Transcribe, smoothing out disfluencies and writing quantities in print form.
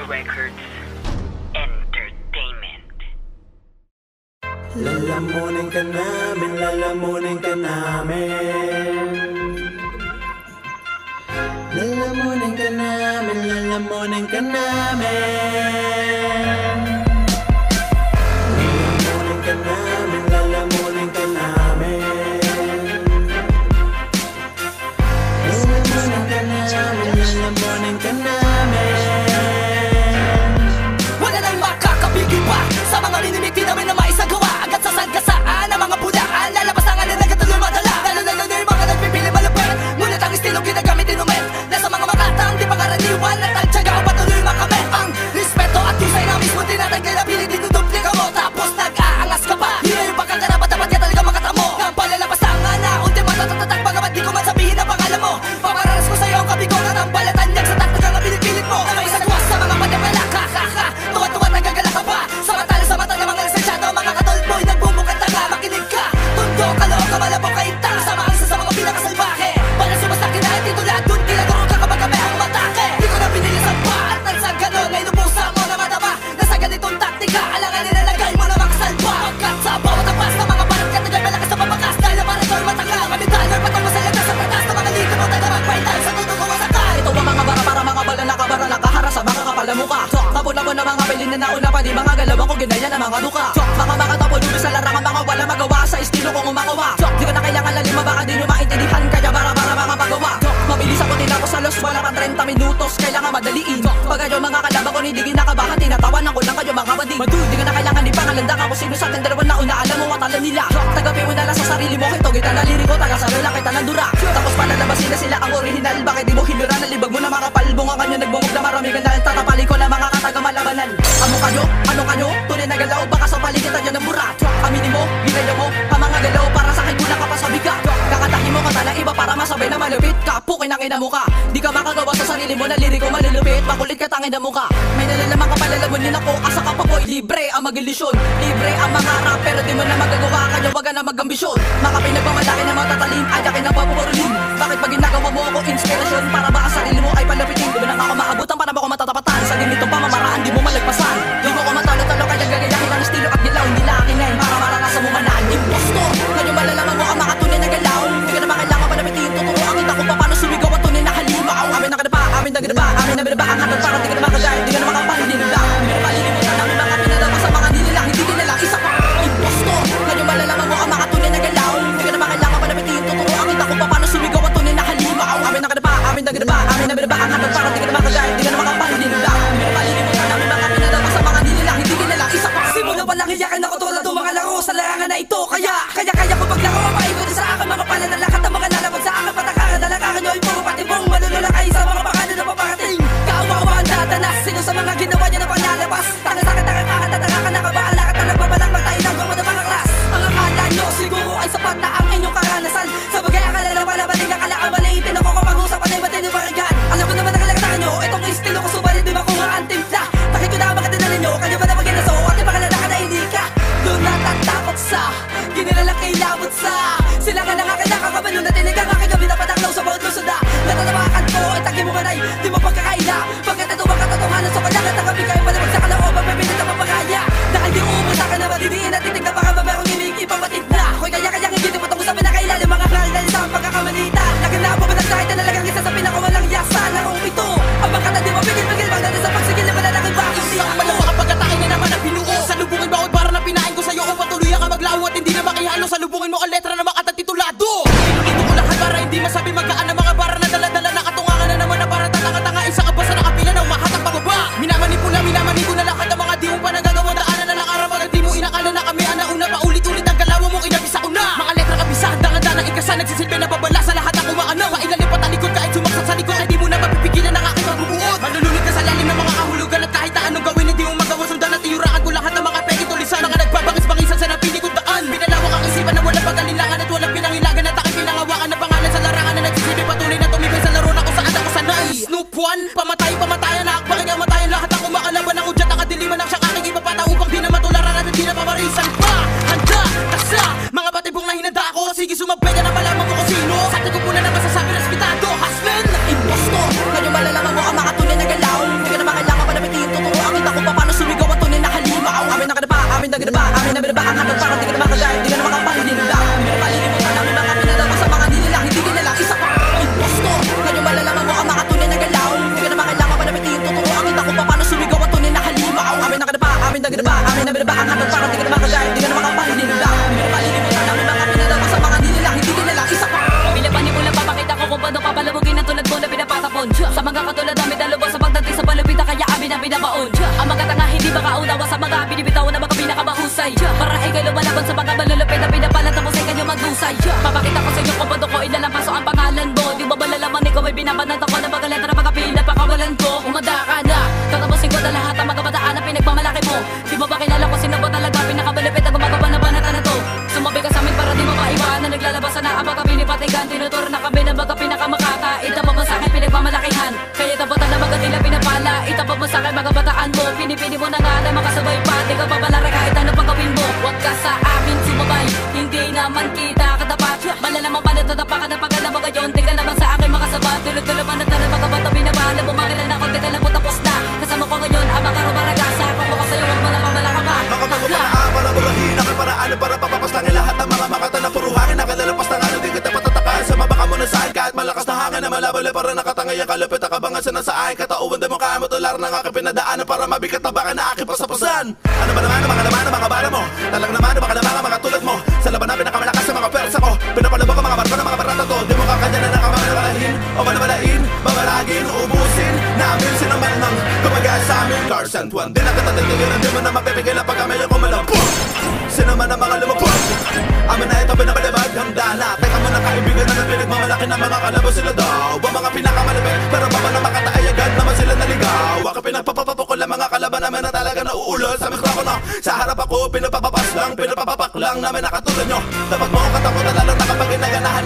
Records Entertainment. Lalamunin ka namin, lalamunin ka namin. Lalamunin ka namin, lalamunin ka namin. Lalamunin ka namin, lalamunin ka namin. Lalamunin ka namin, lalamunin ka namin. Wala nang makakapigil pa sa mga minimiti namin na maisagawa. Agad sa sagasaan ang mga pulaan, lalabas ang alin na katuloy madala. Lalo-lalo na yung mga nagpipili malupit, ngunit ang estilong ginagamit inumin. Nasa mga matatang di pangkaraniwan at ang tiyaga o patuloy makamit. Ang respeto at husay na mismo tinatagay na pilit dinuduplika mo. Tapos nag-aangas ka pa, hindi yung pagkakarapat dapat ka talaga makata mo. Nang palalapas ang ana, ultima tatatatag bagamat di ko man sabihin ang pangalan mo. Papararas ko sa'yo ang kabigo na ng palatanyag sa taktagang na pinipilit mo. Na may sagwas sa mga padapala, kaka, tuwa-tuwa nagagala ka pa. Samantala sa mata ng mga lisensyado, mga katolboy nagbubukanta nga, makinig ka. Tundo, kaloob, kamalabok, kaintang, sama ang isa sa mga pinakasalbahe. Para sumasta kinahin titulad, dun tinaguro ka kapag kami ang matake. Di ko na pinilisan pa at nang sa ganon ay lubusan mo na mataba. Nasa ganitong taktika, alangan nilalagay mo na makasalba. Pagkat sa bawat tapas na mga parang katagal malakas na papakas. Dahil na parang doon matanggal, kami dollar patong masalaga sa tatas na mga liga mo tayo na magpaitan sa tuto ko masakal. Ito ang mga bara para mga bala nakabara nakahara sa mga kapalamuka. Tapon-tapon na mga bilin na nauna pa di mga galaw ko ginaya na mga duka. Mga tapon-ubi sa larangan mga wala magawa sa estilo kong umakawa. Di ko na kailangan lalima baka di nyo maintindihan kaya bara-bara mga pagawa. Mabilis ako tinapos sa los wala pang 30 minutos kailangan madaliin. Pag kayo mga kalaban ko hindi kinakabahan tinatawanan ko lang kayo mga bading. Madu di ko na kailangan di pangalanda ka kung sino sa ating dalawa na una alam mo at alam nila. Tagapi mo na lang sa sarili mo kito kita na liriko taga sa lola kita ng dura. Tapos palalabasin na sila ang original bakit di mo hinura na libag mo na mga palbong ang kanyo nagbumog na marami ka na tatapali ko na mga kataga malabanan. Amo kayo? Ano kayo? Tunay na galaw baka sa paligitan nyo ng burat. Aminin mo, ginaya mo, ang mga galaw para sa akin kulang ka pa sa bigat. Kakatahin mo kata ng iba para masabay na malupit. Kapukin ang ina mo ka. Di ka makagawa sa sarili mo na liriko malulupit. Makulit ka tangin na mo ka. May nalalaman ka palalamunin ako. Asa ka pa boy, libre ang magilisyon. Libre ang mga rap pero di mo na magagawa. Kaya wag na mag-ambisyon. Mga pinagmamalaki na matatalin, ayakin na papuporulin. Bakit pag ginagawa mo ako inspirasyon para ba ang sarili mo ay palupitin? Di mo na ako maabutan para ba ako matatapatan? Sa ganitong pamamaraan di mo malagpasan. Di mo ko matalo-talo kaya gagayahin ang estilo at gilaw. Hindi lakinayin para maranasan mo manaan. Impostor, ngayon malalaman mo ang mga tunay na galaw. Hindi ka na makailangan palapitin. Tuturuan kita kung paano sumigaw at tunay na halimaw. Amin na kadaba, amin na gadaba, amin na binaba. Ang hatod parang di ka na makagayad, di ka na makapaninila. Di mo na palilimutan namin mga pinadama sa mga nila. Hindi nila isa pa. Impostor, ngayon malalaman mo ang mga tunay na galaw. Hindi ka na makailangan palapitin. Tuturuan kita kung paano sumigaw at tunay na halimaw. Amin na kadaba, amin na gadaba, amin na binaba. Ang hatod parang di ka na makagayad, di ka na makapaninila. Di mo na palilimutan namin mga pinadama sa mga nila. Hindi nila isa pa. Simula pa lang hiyakan ako tulad ng mga laro sa larangan na ito. Kaya ko paglaro mapaikot sa akin mga pananalakat ang mga lalabag sa akin patakaran. Dalakaran nyo ay puro patibong malulula kayo sa mga pangalan na paparating. Kaawa-awa ang dadanas, sino sa mga ginawa nyo na panlalabas. Tanga sa akin, tanga ka nakabahala ka talaga balang magtayo ng mga mga klas. Ang akala nyo siguro ay sapat na ang inyong karanasan. Sa bagay akala na wala baling akala ang maliitin ako kapag-usapan ay matindi barigan. Alam ko naman nakalagtaan nyo, itong estilo ko subalit di makuha ang timpla. Takit ko na ang makadinalan nyo, kanya ba na mag-inaso at ipakalala ka na hindi ka. Doon natatakot sa ginilalang kailabot sa sila nga nakakabalo na tinigang aking gabi na patanglaw sa bawat lusod na natatawakan ko ay tagi mo manay di mo pagkakaila pagkat ito ang katotohanan sa kanya katagabi kayo palabag sa kaloob ang mapilit ang mapakaya dahil di uumos akin na madidiin at titig na baka mamerong inig-ipang matigna ako'y kaya higit patong sa pinakailalim mga klal dahil sa pagkakamalita naganabo ba ng sakit na nalagang isa sa pinakawalang yasa larong ito ang mga kata di mo pigil-pigil bang natin sa pagsigil na malalaking bakit di ang malawa kapag atakin na naman ang pinuo sa lubungin bawat para na pinain ko sa'yo kung patuloy ka maglaw at hindi na makihalo sa lubungin mo ang letra na makatatitulado ito ko lahat para hindi masabi magkaan na mga bara na dala-dala na katungangan na naman na para tatanga-tanga isang abasa na kapila na umahatang pababa minamanipula na lahat ang mga di mo pa nagagawa daanan na lang araw pag di mo inakala na kami ang nauna paulit-ulit ang galawa mo kinabisa una mga letra kabisa handa ng ikasa nagsisilbi na babala sa lahat ang kumaana mailalim pa talikod kahit sumaksak sa likod ay di mo na mapipigilan ang aking pagbubuot malulunod ka sa lalim ng mga kahulugan at kahit na anong gawin hindi mo magawa sundan at iyuraan ko lahat ng mga pegi tulisan mga nagbabangis-bangisan sa napili kong daan binalawak ang isipan na walang pag-alilangan at walang pinangilagan at aking pinangawakan na pangalan sa larangan na nagsisilbi patuloy na tumibay sa laro na kung saan ako sanay Snoop One, pamatayan na akbakin ang matayan lahat ang kumakalaban ng udyat ang kadiliman ang siyang aking ipapata upang di na matularan at di na pamarisan pa handa ka sa mga batibong na hinanda ako sige sumabay ka na malaman mo kung sino sa atin ko po na masasabi respetado husband impostor ngayon malalaman mo ang mga tunay na galaw hindi ka na makailangan palapitin lalampaso ang pangalan mo. Di ba ba lalaman ikaw ay binabanat ako ng mga letra, mga pila, pakawalan ko. Umanda ka na, tatapusin ko na lahat ang mga bataan na pinagmamalaki mo. Di ba ba kilala ko sino ba talaga pinakabalipit na gumagawa na banatan na to? Sumabi ka sa amin para di mo maiba na naglalabasan na ang mga pinipatigan. Tinuturo na kami ng mga pinakamakata. Itapag mo sa akin pinagmamalakihan, kaya tapatan na mga tila pinapala. Itapag mo sa akin mga bataan mo, pinipili mo na nga na makasabay pa. Di ka papalari kahit ano pang gawin mo. Huwag ka sa amin sumabay, hindi naman kita katapat. Malalaman pa na tatapakan na pagka na mga yun. Tingnan naman sa akin mga sabat, tulog-tulog man at mga bata binabahala mo. Makilala ko, tingnan lang mo tapos na. Kasama ko ngayon ang mga rumaragasa. Kung ako sa'yo, huwag mo na pamalaka pa. Mga pagpaparaan para burahin ang paraan para papapaslangin lahat ng mga makata na puro hangin. Nakalalapas na nga di kita patatakaan sa mabaka mo na saan. Kahit malakas na hangin na malabali para nakatangay ang kalupit. Akabangan sa nasaan katauhan din mo kaya mo tular ng aking pinadaanan para mabigat na baka na aking pasapasan. Ano ba naman ang mga laman ng mga bala mo? Talang naman ang mga tulad mo. Sa laban na pinakamalakas sa mga persa ko. Pinapalabok ang mga barko ng mga barata to. Di mo kakanya na nakamamalahin o malabalain, babalagin, ubusin namin sinaman ng kumagaya sa amin. Cars and one, di na katatigilan, di mo na mapipigilan pag kami yung kumalabog. Sinaman ang mga lumabog. Amin na ito pinabalibag ang dala. Teka mo na kaibigan na pinagmamalaki ng mga kalabos sila daw. Ang mga pinakamalapit, pero baba na makataayagan naman sila naligaw. Ako pinagpapapapukol ang mga kalaban namin na talaga nauulol sa mikropono. Sa harap ako, pinapapapas lang, pinapapapak lang namin nakatulad nyo. Dapat mo katakutan lalo na kapag inaganahan